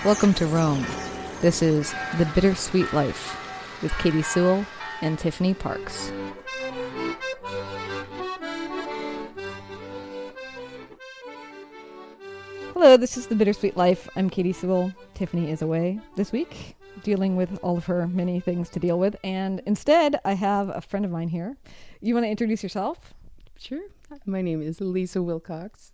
Welcome to Rome. This is The Bittersweet Life with Katie Sewell and Tiffany Parks. Hello, this is The Bittersweet Life. I'm Katie Sewell. Tiffany is away this week, dealing with all of her many things to deal with. And instead, I have a friend of mine here. You want to introduce yourself? Sure. My name is Lisa Wilcox.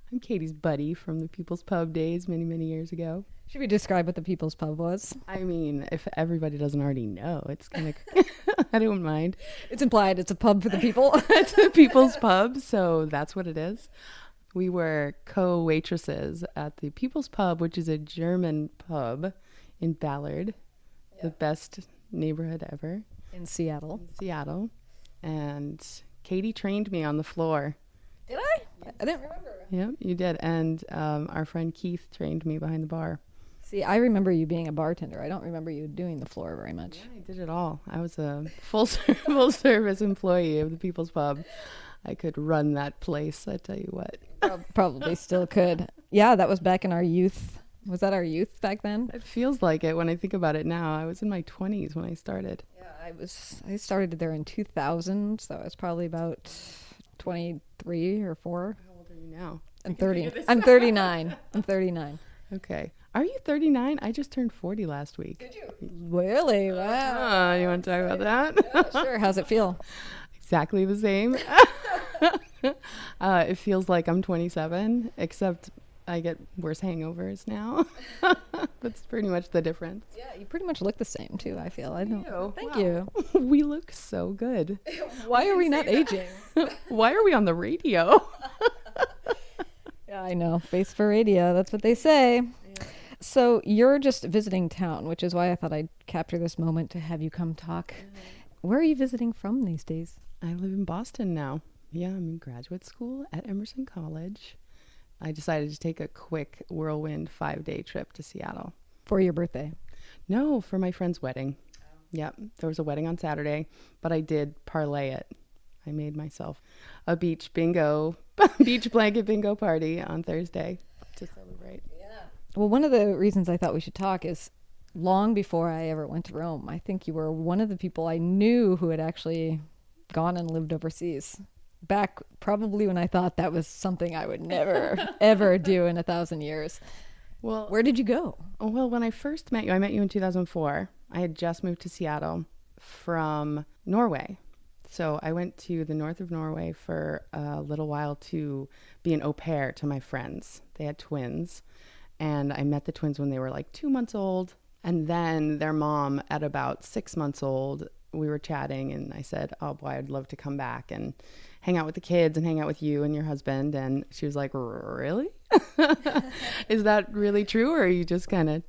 I'm Katie's buddy from the People's Pub days many, many years ago. Should we describe what the People's Pub was? I mean, if everybody doesn't already know, it's kind of, I don't mind. It's implied it's a pub for the people. It's the People's Pub, so that's what it is. We were co-waitresses at the People's Pub, which is a German pub in Ballard, the best neighborhood ever. In Seattle. And Katie trained me on the floor. Did I? Yes. I didn't remember. Yeah, you did. And our friend Keith trained me behind the bar. See, I remember you being a bartender. I don't remember you doing the floor very much. Yeah, I did it all. I was a full service employee of the People's Pub. I could run that place, I tell you what. Probably still could. Yeah, that was back in our youth. Was that our youth back then? It feels like it when I think about it now. I was in my 20s when I started. Yeah, I started there in 2000, so I was probably about 23 or 4. How old are you now? I'm 30. I'm 39. I'm 39. Okay. Are you 39? I just turned 40 last week. Did you? Really? Wow. You want to talk about that? Yeah, sure. How's it feel? Exactly the same. It feels like I'm 27, except I get worse hangovers now. That's pretty much the difference. Yeah, you pretty much look the same too, I feel. I know. Thank Wow. you. We look so good. Why are we not aging? Why are we on the radio? Yeah, I know. Face for radio. That's what they say. Yeah. So you're just visiting town, which is why I thought I'd capture this moment to have you come talk. Mm-hmm. Where are you visiting from these days? I live in Boston now. Yeah, I'm in graduate school at Emerson College. I decided to take a quick whirlwind 5-day trip to Seattle. For your birthday? No, for my friend's wedding. Oh. Yep, there was a wedding on Saturday, but I did parlay it. I made myself a beach blanket bingo party on Thursday to celebrate. Yeah. Well, one of the reasons I thought we should talk is long before I ever went to Rome, I think you were one of the people I knew who had actually gone and lived overseas. Back probably when I thought that was something I would never, ever do in 1,000 years. Well, where did you go? Well, when I first met you, I met you in 2004. I had just moved to Seattle from Norway. So I went to the north of Norway for a little while to be an au pair to my friends. They had twins, and I met the twins when they were like 2 months old. And then their mom at about 6 months old, we were chatting, and I said, oh boy, I'd love to come back and hang out with the kids and hang out with you and your husband. And she was like, really? Is that really true? Or are you just kind of,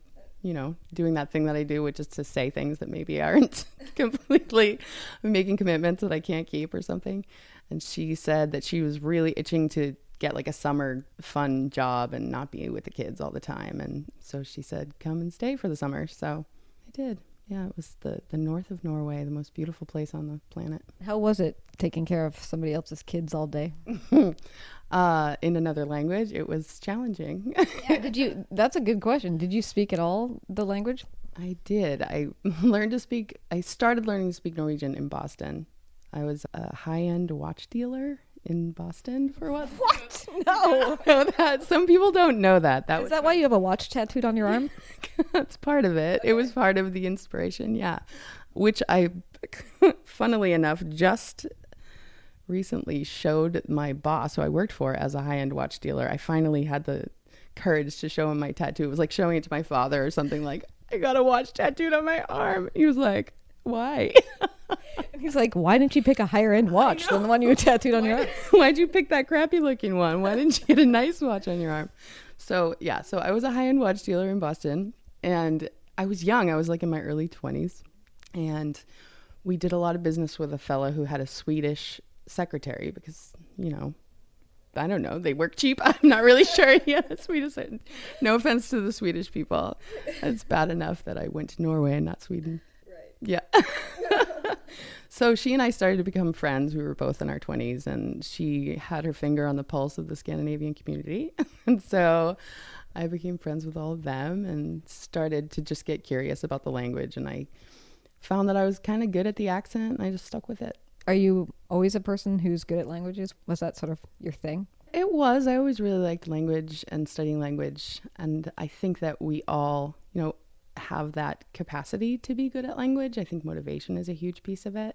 doing that thing that I do, which is to say things that maybe aren't completely making commitments that I can't keep or something? And she said that she was really itching to get like a summer fun job and not be with the kids all the time. And so she said, come and stay for the summer. So I did. Yeah, it was the north of Norway, the most beautiful place on the planet. How was it taking care of somebody else's kids all day? In another language, it was challenging. Yeah, that's a good question. Did you speak at all the language? I did. I started learning to speak Norwegian in Boston. I was a high-end watch dealer in Boston for a while. What? No. Some people don't know that. Is that why you have a watch tattooed on your arm? That's part of it. It was part of the inspiration, yeah. Which I, funnily enough, just recently showed my boss, who I worked for as a high-end watch dealer. I finally had the courage to show him my tattoo. It was like showing it to my father or something, like, I got a watch tattooed on my arm. He was like, why? And he's like, why didn't you pick a higher end watch than the one you had tattooed on your arm? Why'd you pick that crappy looking one? Why didn't you get a nice watch on your arm? So I was a high end watch dealer in Boston, and I was young. I was like in my early 20s, and we did a lot of business with a fellow who had a Swedish secretary because, I don't know, they work cheap. I'm not really sure. Yeah, Swedish. No offense to the Swedish people. It's bad enough that I went to Norway and not Sweden. Right. Yeah. So she and I started to become friends. We were both in our 20s, and she had her finger on the pulse of the Scandinavian community. And so I became friends with all of them and started to just get curious about the language. And I found that I was kind of good at the accent, and I just stuck with it. Are you always a person who's good at languages? Was that sort of your thing? It was. I always really liked language and studying language. And I think that we all, have that capacity to be good at language. I think motivation is a huge piece of it.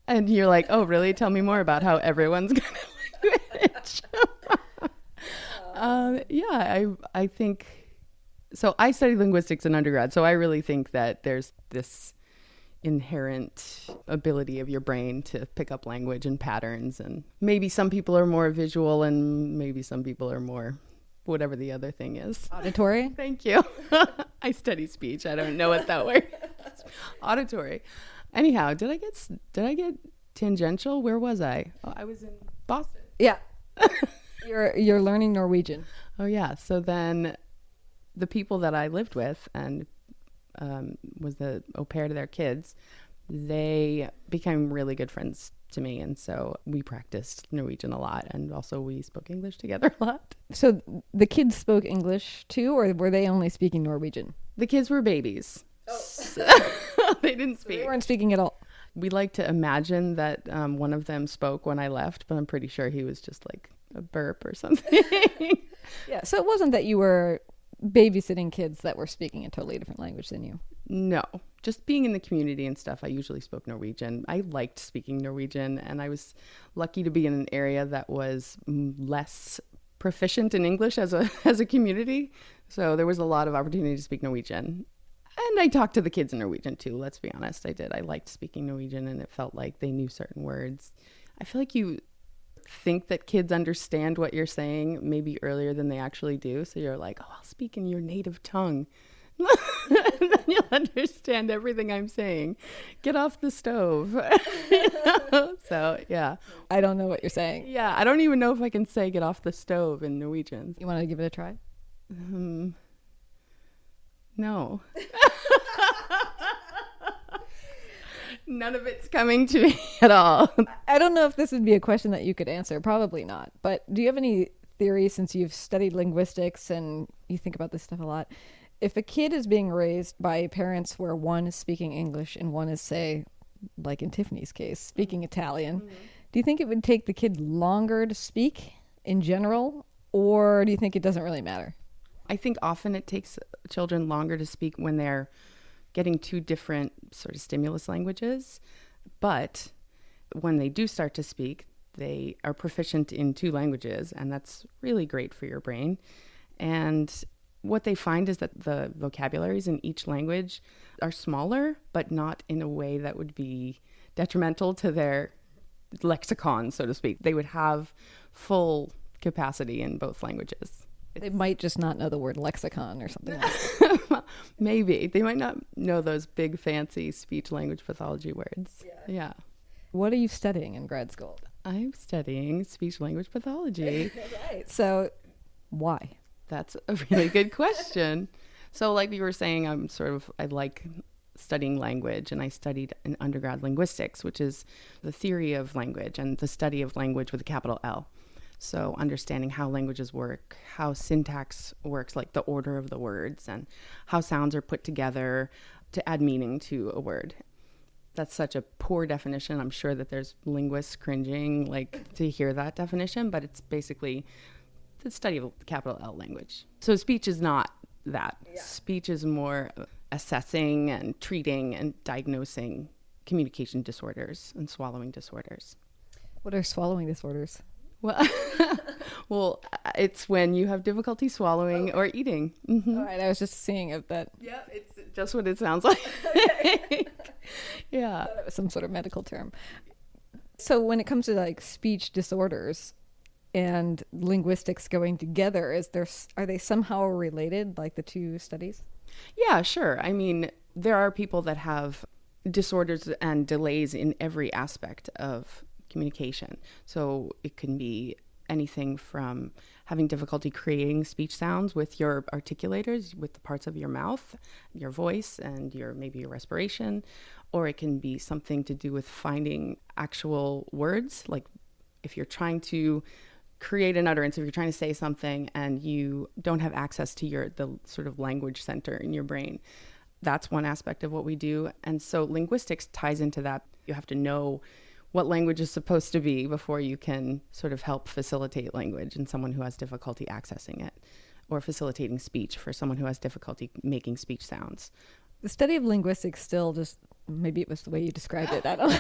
And you're like, oh, really? Tell me more about how everyone's good at language. I think, so I studied linguistics in undergrad. So I really think that there's this inherent ability of your brain to pick up language and patterns. And maybe some people are more visual and maybe some people are more whatever the other thing is. Auditory? Thank you. I study speech. I don't know what that word is. Auditory. Anyhow, did I get tangential? Where was I? Oh, I was in Boston. Yeah. You're learning Norwegian. Oh yeah. So then the people that I lived with and was the au pair to their kids, they became really good friends to me. And so we practiced Norwegian a lot. And also we spoke English together a lot. So the kids spoke English too, or were they only speaking Norwegian? The kids were babies. Oh. So they didn't speak. They weren't speaking at all. We like to imagine that one of them spoke when I left, but I'm pretty sure he was just like a burp or something. Yeah. So it wasn't that you were babysitting kids that were speaking a totally different language than you. No, just being in the community and stuff, I usually spoke Norwegian. I liked speaking Norwegian, and I was lucky to be in an area that was less proficient in English as a community. So there was a lot of opportunity to speak Norwegian. And I talked to the kids in Norwegian too, let's be honest. I did. I liked speaking Norwegian, and it felt like they knew certain words. I feel like you think that kids understand what you're saying maybe earlier than they actually do. So you're like, oh, I'll speak in your native tongue. And then you'll understand everything I'm saying. Get off the stove. So, yeah. I don't know what you're saying. Yeah, I don't even know if I can say get off the stove in Norwegian. You want to give it a try? No. None of it's coming to me at all. I don't know if this would be a question that you could answer. Probably not. But do you have any theory, since you've studied linguistics and you think about this stuff a lot? If a kid is being raised by parents where one is speaking English and one is, say, like in Tiffany's case, speaking Italian, do you think it would take the kid longer to speak in general, or do you think it doesn't really matter? I think often it takes children longer to speak when they're getting two different sort of stimulus languages. But when they do start to speak, they are proficient in two languages, and that's really great for your brain. And what they find is that the vocabularies in each language are smaller, but not in a way that would be detrimental to their lexicon, so to speak. They would have full capacity in both languages. They might just not know the word lexicon or something like that. Maybe. They might not know those big, fancy speech language pathology words. Yeah. What are you studying in grad school? I'm studying speech language pathology. Right. So why? That's a really good question. So like we were saying, I like studying language, and I studied in undergrad linguistics, which is the theory of language and the study of language with a capital L. So understanding how languages work, how syntax works, like the order of the words, and how sounds are put together to add meaning to a word. That's such a poor definition. I'm sure that there's linguists cringing to hear that definition, but it's basically the study of capital L language. So speech is not that. Yeah. Speech is more assessing and treating and diagnosing communication disorders and swallowing disorders. What are swallowing disorders? Well, it's when you have difficulty swallowing or eating. Mm-hmm. All right, I was just seeing if that. Yeah, it's just what it sounds like. Yeah, I thought it was some sort of medical term. So when it comes to speech disorders and linguistics going together, are they somehow related, like the two studies? Yeah, sure. I mean, there are people that have disorders and delays in every aspect of communication. So it can be anything from having difficulty creating speech sounds with your articulators, with the parts of your mouth, your voice, and maybe your respiration, or it can be something to do with finding actual words. Like if you're trying to create an utterance, if you're trying to say something and you don't have access to the sort of language center in your brain, that's one aspect of what we do. And so linguistics ties into that. You have to know what language is supposed to be before you can sort of help facilitate language in someone who has difficulty accessing it, or facilitating speech for someone who has difficulty making speech sounds. The study of linguistics still just, maybe it was the way you described it, I don't know.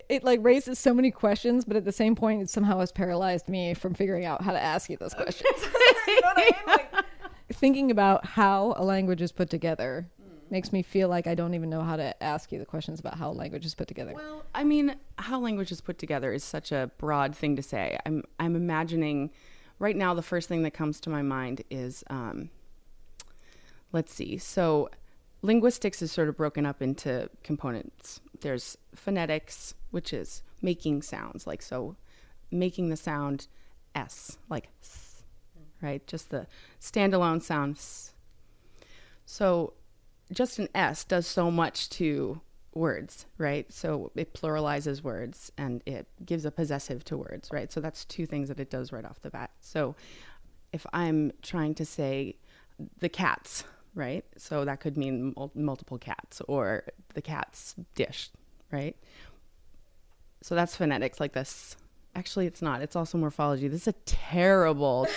It like raises so many questions, but at the same point, it somehow has paralyzed me from figuring out how to ask you those questions. You know what I mean? Like, thinking about how a language is put together makes me feel like I don't even know how to ask you the questions about how language is put together. Well, I mean, how language is put together is such a broad thing to say. I'm imagining right now the first thing that comes to my mind is, let's see. So linguistics is sort of broken up into components. There's phonetics, which is making sounds, like so making the sound S, like S, right? Just the standalone sound S. So just an S does so much to words, right? So it pluralizes words and it gives a possessive to words, right? So that's two things that it does right off the bat. So if I'm trying to say the cats, right? So that could mean multiple cats, or the cat's dish, right? So that's phonetics, like this. Actually, it's not. It's also morphology. This is a terrible.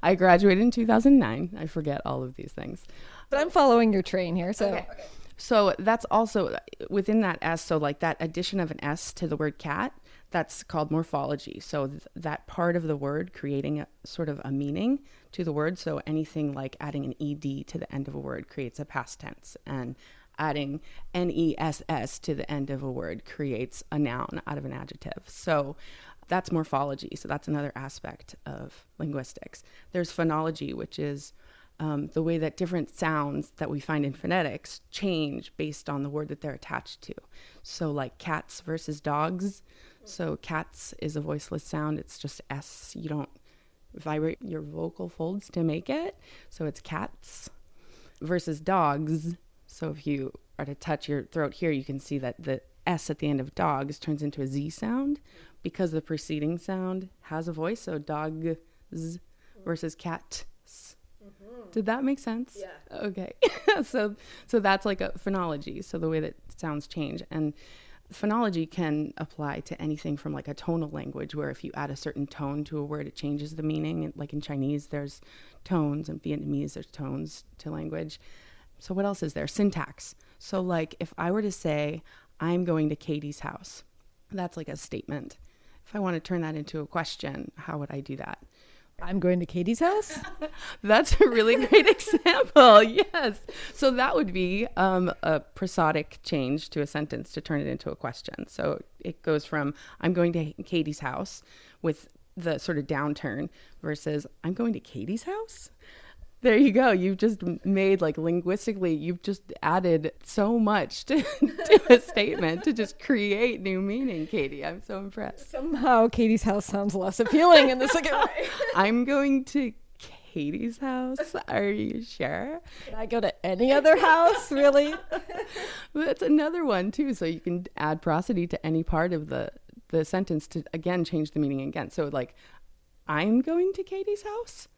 I graduated in 2009. I forget all of these things. But I'm following your train here. So, okay. So that's also within that S. So like that addition of an S to the word cat, that's called morphology. So that part of the word creating a sort of a meaning to the word. So anything like adding an ED to the end of a word creates a past tense, and adding NESS to the end of a word creates a noun out of an adjective. So that's morphology. So that's another aspect of linguistics. There's phonology, which is the way that different sounds that we find in phonetics change based on the word that they're attached to. So like cats versus dogs. So cats is a voiceless sound. It's just S. You don't vibrate your vocal folds to make it. So it's cats versus dogs. So if you are to touch your throat here, you can see that the S at the end of dogs turns into a Z sound because the preceding sound has a voice. So dogs versus cats. Did that make sense? Yeah. Okay. So that's like a phonology. So the way that sounds change. And phonology can apply to anything from like a tonal language, where if you add a certain tone to a word, it changes the meaning. Like in Chinese, there's tones, and Vietnamese, there's tones to language. So what else is there? Syntax. So like if I were to say, I'm going to Katie's house, that's like a statement. If I want to turn that into a question, how would I do that? I'm going to Katie's house? That's a really great example. Yes. So that would be a prosodic change to a sentence to turn it into a question. So it goes from I'm going to Katie's house with the sort of downturn versus I'm going to Katie's house. There you go. You've just made, like, linguistically, you've just added so much to a statement to just create new meaning, Katie. I'm so impressed. Somehow Katie's house sounds less appealing in the second way. I'm going to Katie's house. Are you sure? Can I go to any other house, really? That's another one, too. So you can add prosody to any part of the sentence to, again, change the meaning again. So, like, I'm going to Katie's house.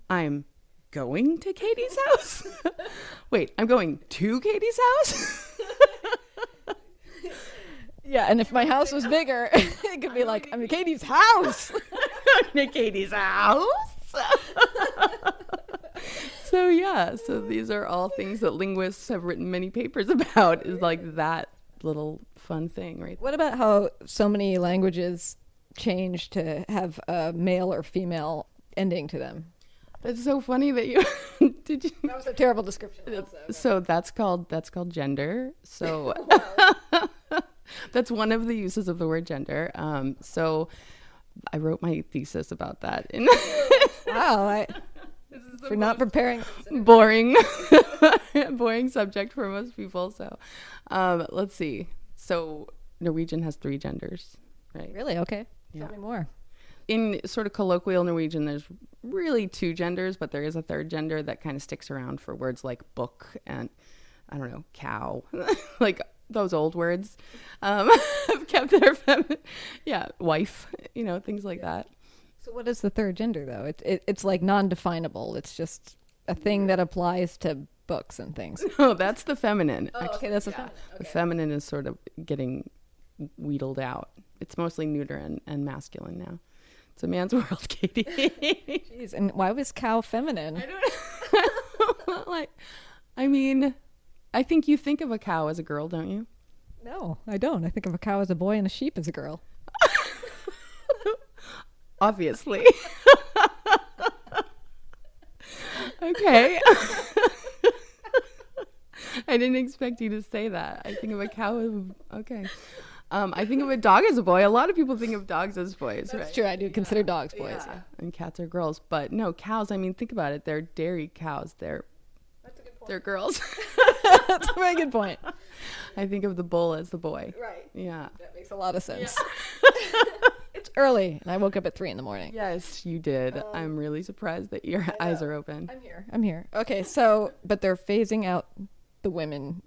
I'm going to Katie's house? Wait, I'm going to Katie's house? Yeah, and if my house was bigger, it could be like, I'm in Katie's house. I'm in Katie's house? So yeah, so these are all things that linguists have written many papers about, is like that little fun thing, right? What about how so many languages change to have a male or female ending to them? That's so funny that you did. That was a terrible description. So that's called gender. So that's one of the uses of the word gender. So I wrote my thesis about that. Wow, if you're not preparing, boring subject for most people. So let's see. So Norwegian has 3 genders. right? Really? Okay. Yeah. Tell me more. In sort of colloquial Norwegian, there's really two genders, but there is a third gender that kind of sticks around for words like book and, I don't know, cow, like those old words have kept their wife, things like that. So what is the third gender, though? It's like non-definable. It's just a thing that applies to books and things. No, that's the feminine. Oh, okay, that's the feminine. The feminine is sort of getting wheedled out. It's mostly neuter and masculine now. It's a man's world, Katie. Jeez, and why was cow feminine? I don't know. I think you think of a cow as a girl, don't you? No, I don't. I think of a cow as a boy and a sheep as a girl. Obviously. Okay. I didn't expect you to say that. I think of a cow as okay. I think of a dog as a boy. A lot of people think of dogs as boys, That's right? true. I do consider dogs boys. Yeah. And cats are girls. But no, cows, think about it. They're dairy cows. That's a good point. They're girls. That's a very good point. I think of the bull as the boy. Right. Yeah. That makes a lot of sense. It's early, and I woke up at 3 a.m. Yes, you did. I'm really surprised that your eyes are open. I'm here. Okay, but they're phasing out the women.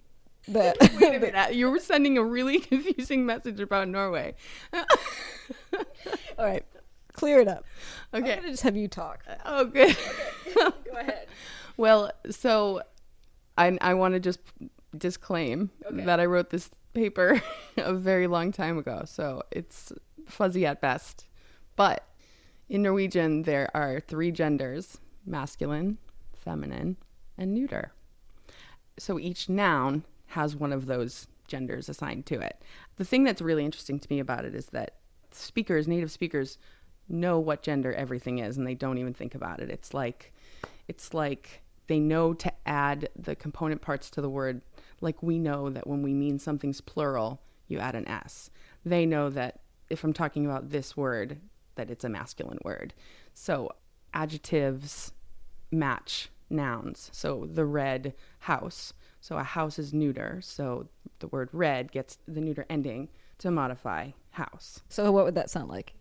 Wait a minute. You were sending a really confusing message about Norway. All right, clear it up. Okay. I'm gonna just have you talk. Oh, good. Okay. Go ahead. Well, so I want to just disclaim that I wrote this paper a very long time ago, so it's fuzzy at best. But in Norwegian, there are 3 genders: masculine, feminine, and neuter. So each noun has one of those genders assigned to it. The thing that's really interesting to me about it is that native speakers know what gender everything is, and they don't even think about it. It's like they know to add the component parts to the word. Like we know that when we mean something's plural, you add an S. They know that if I'm talking about this word, that it's a masculine word. So adjectives match nouns. So the red house. So a house is neuter. So the word red gets the neuter ending to modify house. So what would that sound like?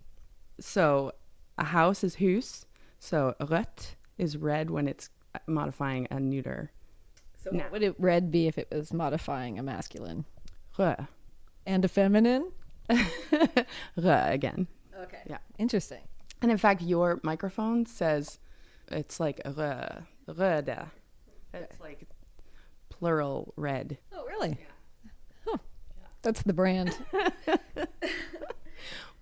So a house is hus. So rødt is red when it's modifying a neuter. So what would it red be if it was modifying a masculine? Rød. And a feminine? Rød again. Okay. Yeah. Interesting. And in fact, your microphone says it's like rød. Røde. It's like plural red. Oh, really? Yeah. Huh. That's the brand.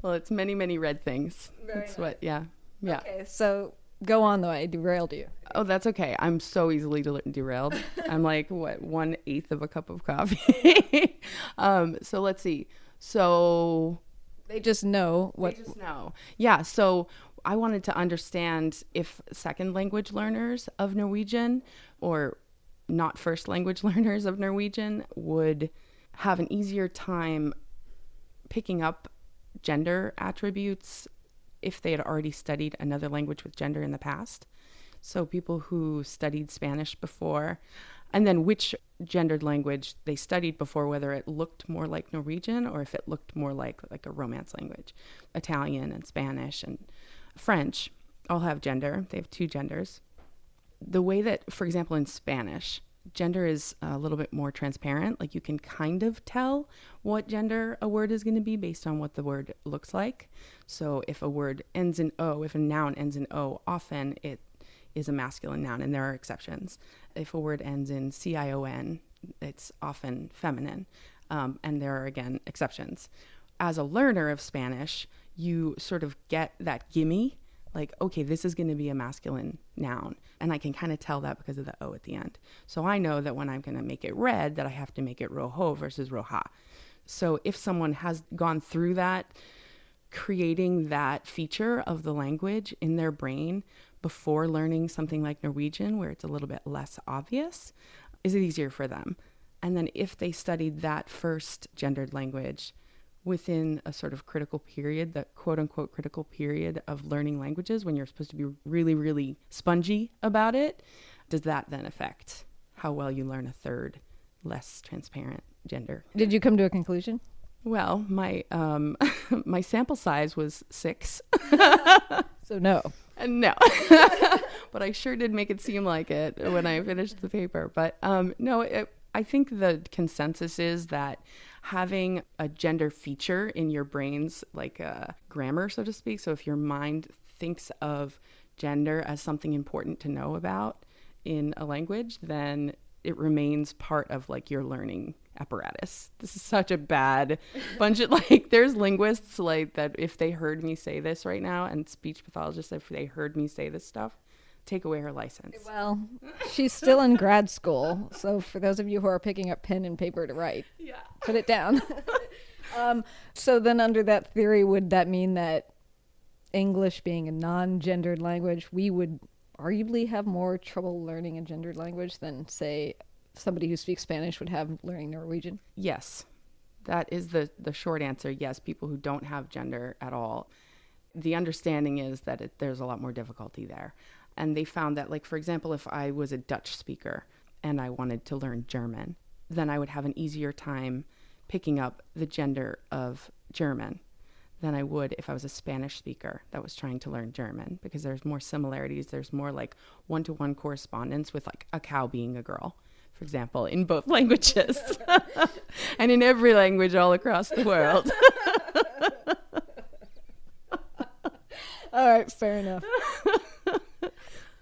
Well, it's many, many red things. That's what, yeah. Yeah. Okay, so go on, though. I derailed you. Oh, that's okay. I'm so easily derailed. I'm like, 1/8 of a cup of coffee. So let's see. So they just know what. They just know. Yeah. So I wanted to understand if second language learners of Norwegian or not first language learners of Norwegian would have an easier time picking up gender attributes if they had already studied another language with gender in the past. So people who studied Spanish before, and then which gendered language they studied before, whether it looked more like Norwegian or if it looked more like a Romance language. Italian and Spanish and French all have gender. They have 2 genders. The way that, for example, in Spanish, gender is a little bit more transparent. Like you can kind of tell what gender a word is going to be based on what the word looks like. So if a word ends in O, if a noun ends in O, often it is a masculine noun, and there are exceptions. If a word ends in CION, it's often feminine, and there are, again, exceptions. As a learner of Spanish, you sort of get that gimme, like, okay, this is going to be a masculine noun, and I can kind of tell that because of the O at the end. So I know that when I'm going to make it red, that I have to make it rojo versus roja. So if someone has gone through that, creating that feature of the language in their brain before learning something like Norwegian, where it's a little bit less obvious, is it easier for them? And then if they studied that first gendered language within a sort of critical period, that quote unquote critical period of learning languages, when you're supposed to be really, really spongy about it, does that then affect how well you learn a third, less transparent gender? Did you come to a conclusion? Well, my my sample size was 6. So no. No, but I sure did make it seem like it when I finished the paper. But no, I think the consensus is that having a gender feature in your brains, like a grammar, so to speak. So if your mind thinks of gender as something important to know about in a language, then it remains part of like your learning apparatus. This is such a bad bunch of like, there's linguists like that if they heard me say this right now, and speech pathologists, if they heard me say this stuff, take away her license. Well, she's still in grad school, so for those of you who are picking up pen and paper to write, put it down. So then under that theory, would that mean that English being a non-gendered language, we would arguably have more trouble learning a gendered language than, say, somebody who speaks Spanish would have learning Norwegian? Yes, that is the short answer. Yes, people who don't have gender at all. The understanding is that there's a lot more difficulty there. And they found that, like, for example, if I was a Dutch speaker and I wanted to learn German, then I would have an easier time picking up the gender of German than I would if I was a Spanish speaker that was trying to learn German, because there's more similarities. There's more like one-to-one correspondence with like a cow being a girl, for example, in both languages and in every language all across the world. All right, fair enough.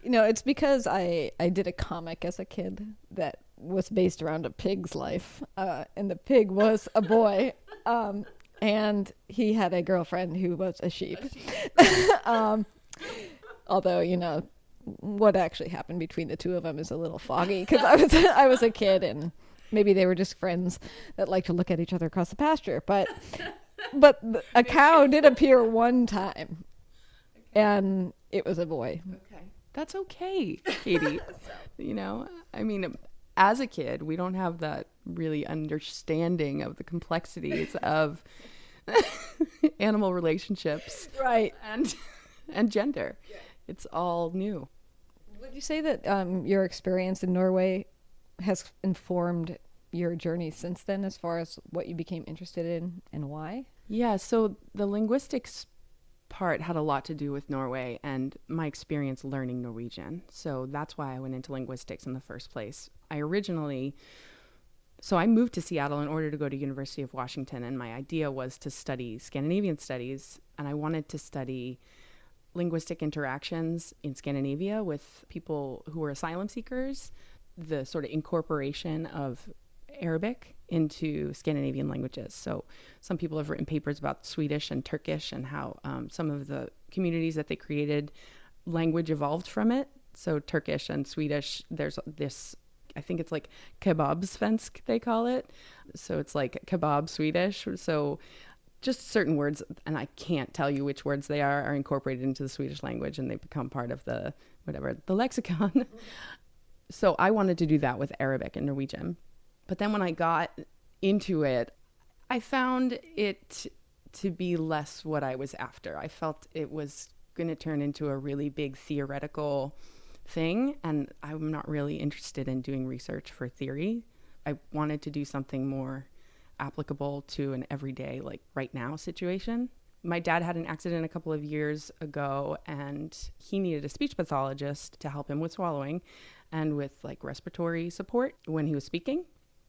You know, it's because I did a comic as a kid that was based around a pig's life, and the pig was a boy, and he had a girlfriend who was a sheep. Although, you know, what actually happened between the two of them is a little foggy, because I was a kid, and maybe they were just friends that like to look at each other across the pasture. But a cow did appear one time, and it was a boy. Okay. That's okay, Katie. You know, I mean, as a kid, we don't have that really understanding of the complexities of animal relationships, Right. and gender. Yeah. It's all new. Would you say that your experience in Norway has informed your journey since then, as far as what you became interested in and why? Yeah, so the linguistics part had a lot to do with Norway and my experience learning Norwegian. So that's why I went into linguistics in the first place. I moved to Seattle in order to go to University of Washington, and my idea was to study Scandinavian studies, and I wanted to study linguistic interactions in Scandinavia with people who were asylum seekers, the sort of incorporation of Arabic into Scandinavian languages. So some people have written papers about Swedish and Turkish and how some of the communities that they created, language evolved from it. So Turkish and Swedish, there's this, I think it's like kebabsvensk, they call it. So it's like kebab Swedish. So just certain words, and I can't tell you which words they are incorporated into the Swedish language, and they become part of the lexicon. So I wanted to do that with Arabic and Norwegian. But then when I got into it, I found it to be less what I was after. I felt it was going to turn into a really big theoretical thing, and I'm not really interested in doing research for theory. I wanted to do something more applicable to an everyday, like right now situation. My dad had an accident a couple of years ago, and he needed a speech pathologist to help him with swallowing and with like respiratory support when he was speaking.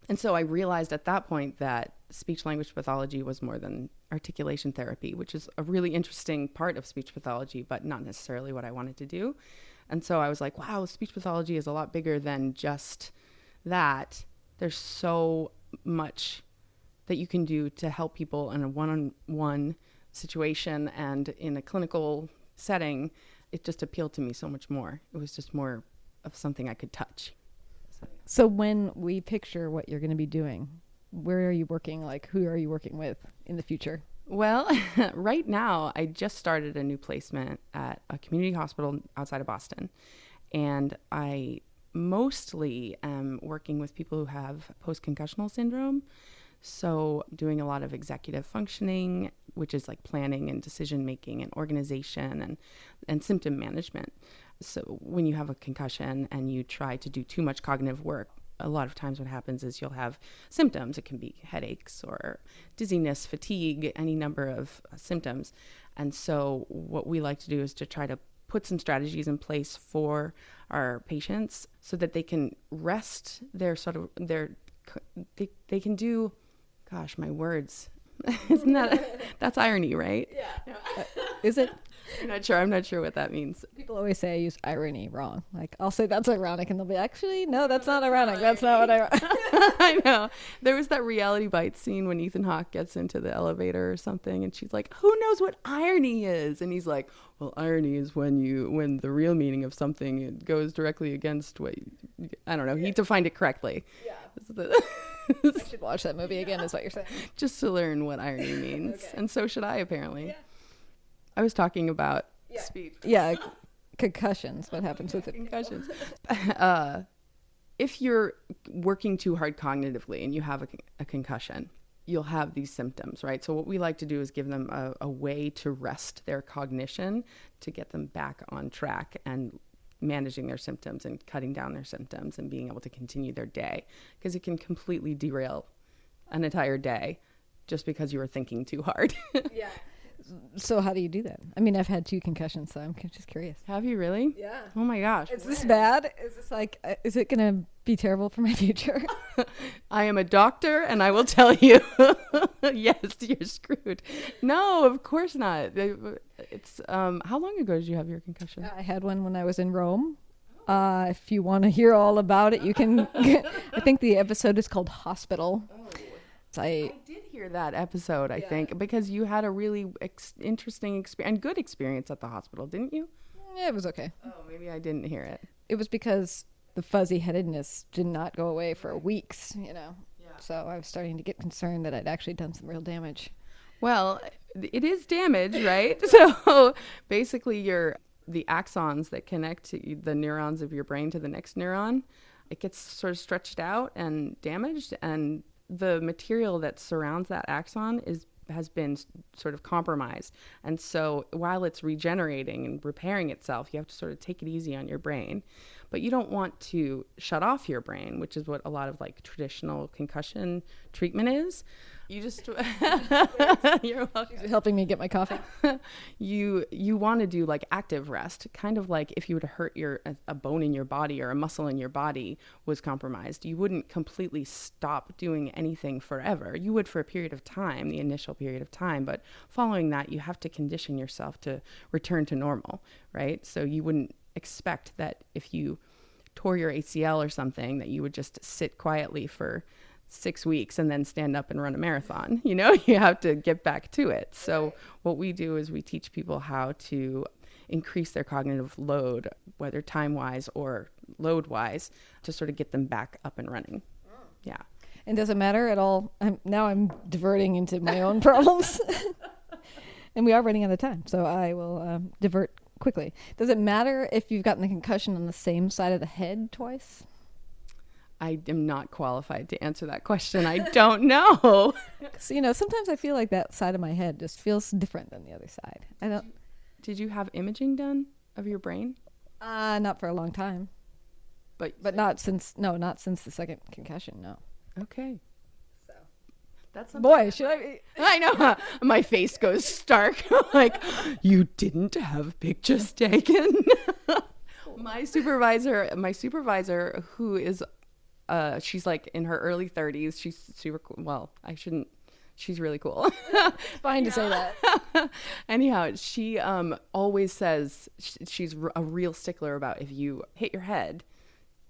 And so I realized at that point that speech language pathology was more than articulation therapy, which is a really interesting part of speech pathology, but not necessarily what I wanted to do. And so I was like, wow, speech pathology is a lot bigger than just that. There's so much that you can do to help people in a one-on-one situation and in a clinical setting. It just appealed to me so much more. It was just more of something I could touch. So when we picture what you're going to be doing, where are you working? Like, who are you working with in the future? Well, right now, I just started a new placement at a community hospital outside of Boston. And I mostly am working with people who have post-concussional syndrome. So doing a lot of executive functioning, which is like planning and decision-making and organization and symptom management. So when you have a concussion and you try to do too much cognitive work, a lot of times what happens is you'll have symptoms. It can be headaches or dizziness, fatigue, any number of symptoms. And so what we like to do is to try to put some strategies in place for our patients so that they can rest their they can do, gosh, my words. Isn't that's irony, right? Yeah. Is it? I'm not sure what that means. People always say I use irony wrong. Like, I'll say that's ironic, and they'll be, actually, no, that's not ironic. That's not what I... I know. There was that Reality Bites scene when Ethan Hawke gets into the elevator or something, and she's like, who knows what irony is? And he's like, well, irony is when the real meaning of something, it goes directly against what... I don't know. He defined it correctly. Yeah. I should watch that movie again, is what you're saying. Just to learn what irony means. Okay. And so should I, apparently. Yeah. I was talking about speech. Yeah, concussions. What happens with it? Concussions. If you're working too hard cognitively and you have a concussion, you'll have these symptoms, right? So what we like to do is give them a way to rest their cognition to get them back on track and managing their symptoms and cutting down their symptoms and being able to continue their day, because it can completely derail an entire day just because you were thinking too hard. Yeah. So how do you do that? I mean, I've had 2 concussions, so I'm just curious. Have you really? Yeah. Oh my gosh. Is this bad? Is this like, is it going to be terrible for my future? I am a doctor and I will tell you, yes, you're screwed. No, of course not. It's, how long ago did you have your concussion? I had one when I was in Rome. If you want to hear all about it, you can, I think the episode is called Hospital. I did hear that episode, I think, because you had a really interesting and good experience at the hospital, didn't you? Yeah, it was okay. Oh, maybe I didn't hear it. It was because the fuzzy headedness did not go away for weeks, Yeah. So I was starting to get concerned that I'd actually done some real damage. Well, it is damage, right? So basically the axons that connect the neurons of your brain to the next neuron, it gets sort of stretched out and damaged, and the material that surrounds that axon has been sort of compromised. And so while it's regenerating and repairing itself, you have to sort of take it easy on your brain. But you don't want to shut off your brain, which is what a lot of like traditional concussion treatment is. You just you're welcome. She's helping me get my coffee. You want to do like active rest, kind of like if you were to hurt a bone in your body or a muscle in your body was compromised. You wouldn't completely stop doing anything forever. You would for a period of time, the initial period of time, but following that, you have to condition yourself to return to normal, right? So you wouldn't expect that if you tore your ACL or something that you would just sit quietly for 6 weeks and then stand up and run a marathon. You have to get back to it. So what we do is we teach people how to increase their cognitive load, whether time-wise or load-wise, to sort of get them back up and running. Yeah. And does it matter at all? I'm diverting into my own problems. And we are running out of time, so I will divert quickly. Does it matter if you've gotten the concussion on the same side of the head twice? I am not qualified to answer that question. I don't know. So, sometimes I feel like that side of my head just feels different than the other side. Did you have imaging done of your brain? Not for a long time. But not since the second concussion, no. Okay. So that's boy, should I? I know. My face goes stark. Like, you didn't have pictures taken. My supervisor, who is, she's like in her early 30s. She's super cool. Well, she's really cool. It's fine to say that. Anyhow, she always says she's a real stickler about if you hit your head,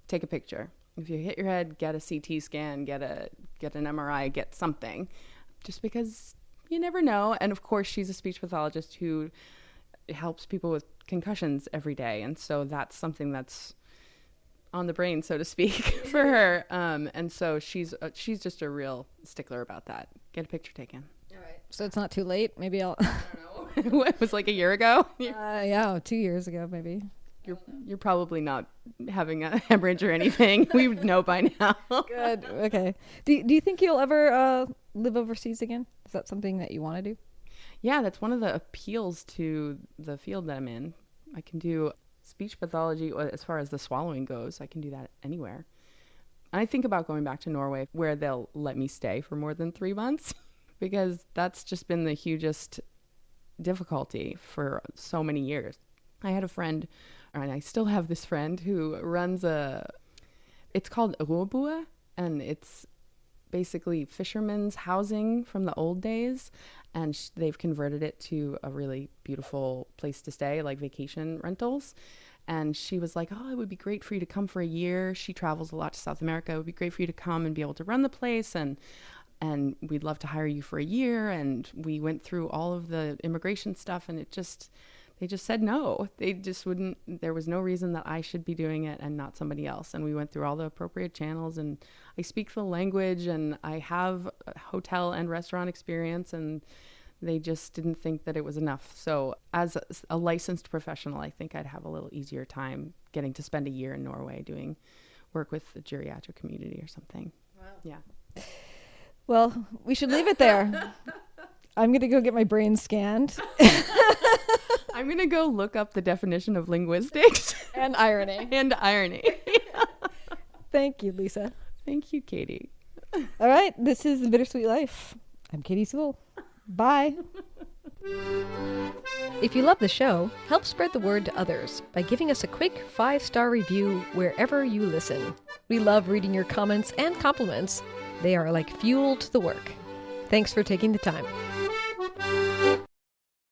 take a picture. If you hit your head, get a CT scan, get an MRI, get something, just because you never know. And of course, she's a speech pathologist who helps people with concussions every day, and so that's something that's on the brain, so to speak, for her. And so she's just a real stickler about that. Get a picture taken. All right. So it's not too late. Maybe I'll. I don't know. It was like a year ago. Yeah, 2 years ago, maybe. You're probably not having a hemorrhage or anything. We would know by now. Good. Okay. Do you think you'll ever live overseas again? Is that something that you want to do? Yeah, that's one of the appeals to the field that I'm in. I can do speech pathology as far as the swallowing goes. I can do that anywhere. I think about going back to Norway where they'll let me stay for more than 3 months because that's just been the hugest difficulty for so many years. I had a friend, and I still have this friend, who runs it's called Råbua, and it's basically fishermen's housing from the old days, and they've converted it to a really beautiful place to stay, like vacation rentals. And she was like, oh, it would be great for you to come for a year. She travels a lot to South America. It would be great for you to come and be able to run the place, and we'd love to hire you for a year. And we went through all of the immigration stuff, and they just said no. They just wouldn't. There was no reason that I should be doing it and not somebody else. And we went through all the appropriate channels, and I speak the language, and I have a hotel and restaurant experience, and they just didn't think that it was enough. So as a licensed professional, I think I'd have a little easier time getting to spend a year in Norway doing work with the geriatric community or something. Wow. Yeah. Well, we should leave it there. I'm going to go get my brain scanned. I'm going to go look up the definition of linguistics. And irony. And irony. Thank you, Lisa. Thank you, Katie. All right. This is The Bittersweet Life. I'm Katie Sewell. Bye. If you love the show, help spread the word to others by giving us a quick 5-star review wherever you listen. We love reading your comments and compliments. They are like fuel to the work. Thanks for taking the time.